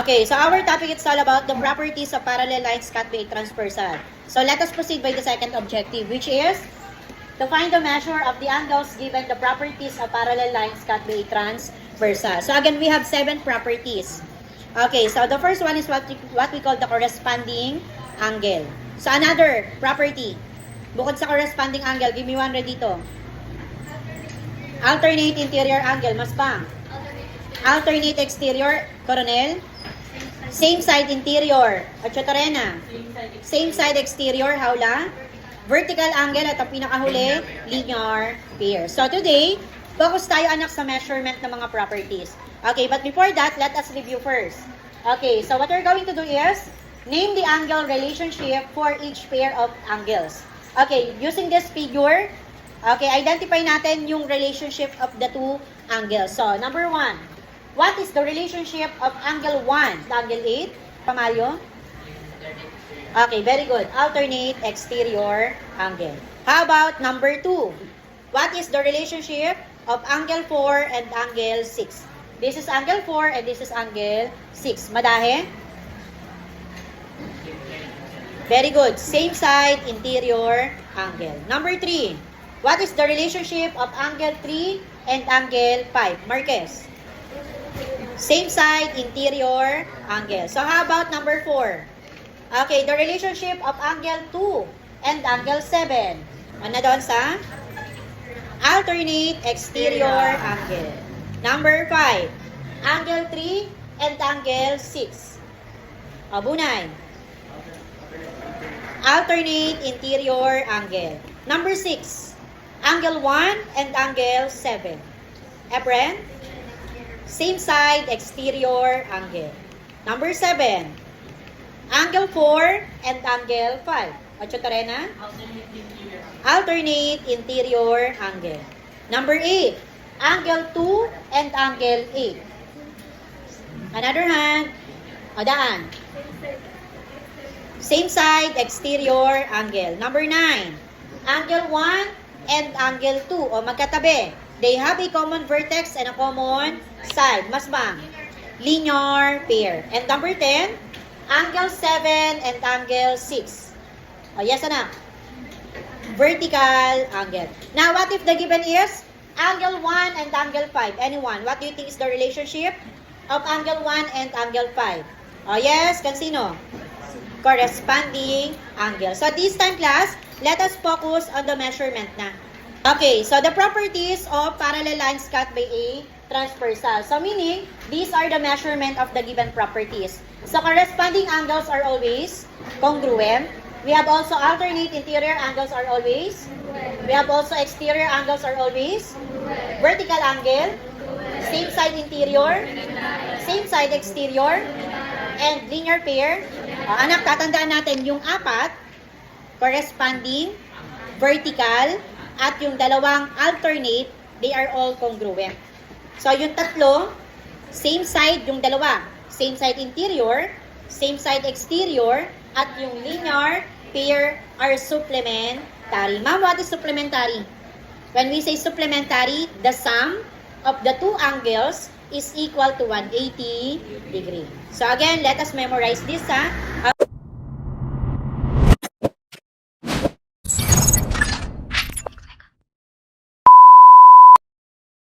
Okay, so our topic is all about the properties of parallel lines cut by a transversal. So let us proceed by the second objective, which is to find the measure of the angles given the properties of parallel lines cut by a transversal. So again, we have 7 properties. Okay, so the first one is what we call the corresponding angle. So another property, bukod sa corresponding angle, give me one ready dito. Alternate interior angle, mas pang. Alternate exterior, Coronel. Same side interior, Achotarena. Same side exterior, Hawla. Vertical angle at ang pinakahuli, linear pair. So today, focus tayo anak sa measurement ng mga properties. Okay, but before that, let us review first. Okay, so what we're going to do is, name the angle relationship for each pair of angles. Okay, using this figure, okay, identify natin yung relationship of the two angles. So, number 1, what is the relationship of angle 1 to angle 8? Pamayo? Okay, very good. Alternate exterior angle. How about number 2? What is the relationship of angle 4 and angle 6? This is angle 4 and this is angle 6. Madahe? Very good. Same side interior angle. Number 3. What is the relationship of angle 3 and angle 5? Marquez. Same side interior angle. So how about number 4? Okay, the relationship of angle 2 and angle 7. Ano doon sa? Alternate exterior angle. Number 5. Angle 3 and angle 6. Bunay. Alternate interior angle. Number 6. Angle 1 and angle 7. Efren? Same side exterior angle. Number 7. Angle 4 and angle 5. Achotarena? Alternate interior angle. Number 8. Angle 2 and angle 8. Another hand. Daan. Same side exterior angle. Number 9. Angle 1 and angle 2. O magkatabi. They have a common vertex and a common side. Mas bang? Linear pair. And number 10, angle 7 and angle 6. O yes, anak. Vertical angle. Now, what if the given is angle 1 and angle 5? Anyone? What do you think is the relationship of angle 1 and angle 5? O yes, kansino? Corresponding angle. So, this time class, let us focus on the measurement na. Okay, so the properties of parallel lines cut by a transversal. So meaning, these are the measurement of the given properties. So corresponding angles are always congruent. We have also alternate interior angles are always. We have also exterior angles are always. Vertical angle. Same side interior. Same side exterior. And linear pair. Anak, tatandaan natin yung 4, corresponding, vertical, at yung dalawang alternate, they are all congruent. So, yung 3, same side yung dalawa. Same side interior, same side exterior, at yung linear pair are supplementary. Ma'am, what is supplementary? When we say supplementary, the sum of the two angles is equal to 180 degree. So, again, let us memorize this, ha?